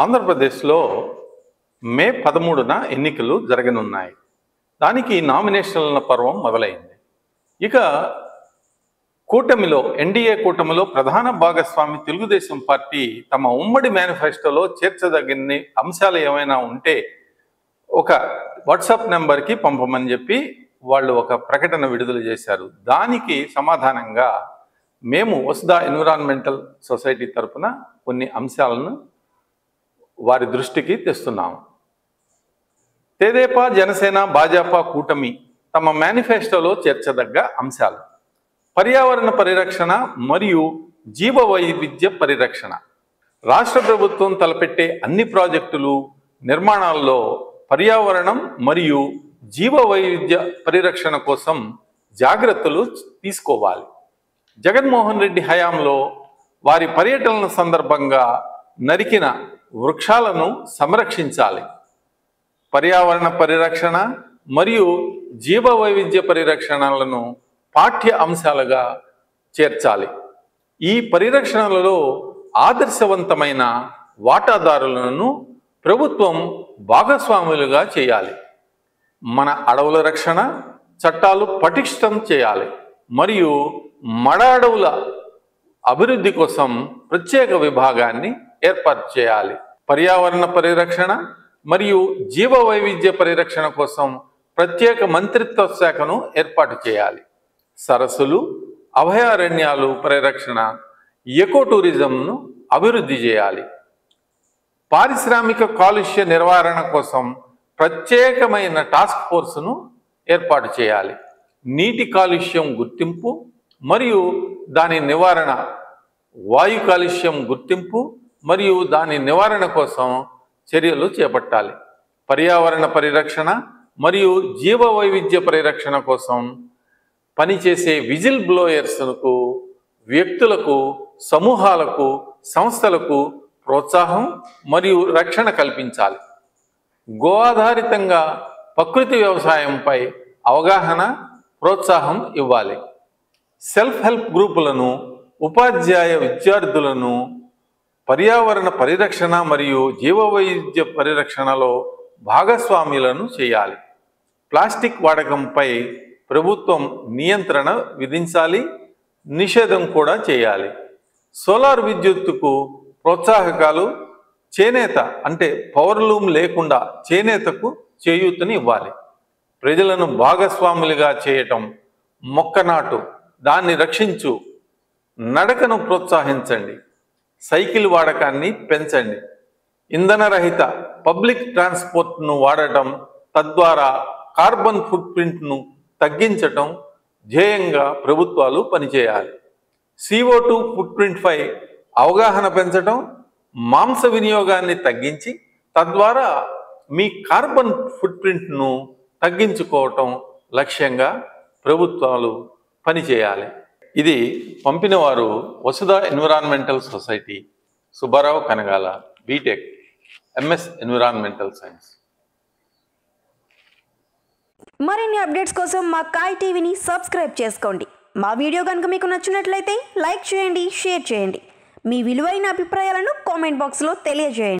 ఆంధ్రప్రదేశ్లో మే 13న ఎన్నికలు జరగనున్నాయి. దానికి నామినేషన్ల పర్వం మొదలైంది. ఇక ఎన్డీఏ కూటమిలో ప్రధాన భాగస్వామి తెలుగుదేశం పార్టీ తమ ఉమ్మడి మేనిఫెస్టోలో చేర్చదగిన అంశాలు ఏమైనా ఉంటే ఒక వాట్సాప్ నెంబర్కి పంపమని చెప్పి వాళ్ళు ఒక ప్రకటన విడుదల చేశారు. దానికి సమాధానంగా మేము వసుధ ఎన్విరాన్మెంటల్ సొసైటీ తరఫున కొన్ని అంశాలను వారి దృష్టికి తెస్తున్నాము. తెదేపా, జనసేన, భాజపా కూటమి తమ మేనిఫెస్టోలో చేర్చదగ్గ అంశాలు: పర్యావరణ పరిరక్షణ మరియు జీవ వైవిధ్య పరిరక్షణ. రాష్ట్ర ప్రభుత్వం తలపెట్టే అన్ని ప్రాజెక్టులు, నిర్మాణాల్లో పర్యావరణం మరియు జీవ వైవిధ్య పరిరక్షణ కోసం జాగ్రత్తలు తీసుకోవాలి. జగన్మోహన్ రెడ్డి హయాంలో వారి పర్యటనల సందర్భంగా నరికిన వృక్షాలను సంరక్షించాలి. పర్యావరణ పరిరక్షణ మరియు జీవ వైవిధ్య పరిరక్షణలను పాఠ్య అంశాలుగా చేర్చాలి. ఈ పరిరక్షణలలో ఆదర్శవంతమైన వాటాదారులను ప్రభుత్వం భాగస్వాములుగా చేయాలి. మన అడవుల రక్షణ చట్టాలు పటిష్టం చేయాలి మరియు మడ అడవుల అభివృద్ధి కోసం ప్రత్యేక విభాగాన్ని ఏర్పాటు చేయాలి. పర్యావరణ పరిరక్షణ మరియు జీవ వైవిధ్య పరిరక్షణ కోసం ప్రత్యేక మంత్రిత్వ శాఖను ఏర్పాటు చేయాలి. సరస్సులు, అభయారణ్యాలు పరిరక్షణ, ఎకో టూరిజంను అభివృద్ధి చేయాలి. పారిశ్రామిక కాలుష్య నివారణ కోసం ప్రత్యేకమైన టాస్క్ ఫోర్స్ను ఏర్పాటు చేయాలి. నీటి కాలుష్యం గుర్తింపు మరియు దాని నివారణ, వాయు కాలుష్యం గుర్తింపు మరియు దాని నివారణ కోసం చర్యలు చేపట్టాలి. పర్యావరణ పరిరక్షణ మరియు జీవ వైవిధ్య పరిరక్షణ కోసం పనిచేసే విజిల్ బ్లోయర్స్కు, వ్యక్తులకు, సమూహాలకు, సంస్థలకు ప్రోత్సాహం మరియు రక్షణ కల్పించాలి. గో ఆధారితంగా ప్రకృతి వ్యవసాయంపై అవగాహన, ప్రోత్సాహం ఇవ్వాలి. సెల్ఫ్ హెల్ప్ గ్రూపులను, ఉపాధ్యాయ విద్యార్థులను పర్యావరణ పరిరక్షణ మరియు జీవ వైవిధ్య పరిరక్షణలో భాగస్వాములను చేయాలి. ప్లాస్టిక్ వాడకంపై ప్రభుత్వం నియంత్రణ విధించాలి, నిషేధం కూడా చేయాలి. సోలార్ విద్యుత్తుకు ప్రోత్సాహకాలు, చేనేత అంటే పవర్లూమ్ లేకుండా చేనేతకు చేయూతని ఇవ్వాలి. ప్రజలను భాగస్వాములుగా చేయటం, మొక్కనాటు, దాన్ని రక్షించు, నడకను ప్రోత్సహించండి, సైకిల్ వాడకాన్ని పెంచండి, ఇంధనరహిత పబ్లిక్ ట్రాన్స్పోర్ట్ను వాడటం, తద్వారా కార్బన్ ఫుట్ ప్రింట్ను తగ్గించటం ధ్యేయంగా ప్రభుత్వాలు పనిచేయాలి. CO2 ఫుట్ ప్రింట్పై అవగాహన పెంచటం, మాంస వినియోగాన్ని తగ్గించి తద్వారా మీ కార్బన్ ఫుట్ ప్రింట్ను తగ్గించుకోవటం లక్ష్యంగా ప్రభుత్వాలు పనిచేయాలి. ఇది పంపిన వారు Vasudha environmental society, Subbarao Kanagala, B Tech, MS environmental science. మరిన్ని అప్డేట్స్ కోసం మా కాయ్ టీవీని సబ్స్క్రైబ్ చేసుకోండి. మా వీడియో కనుక మీకు నచ్చినట్లయితే లైక్ చేయండి, షేర్ చేయండి. మీ విలువైన అభిప్రాయాలను కామెంట్ బాక్స్లో తెలియజేయండి.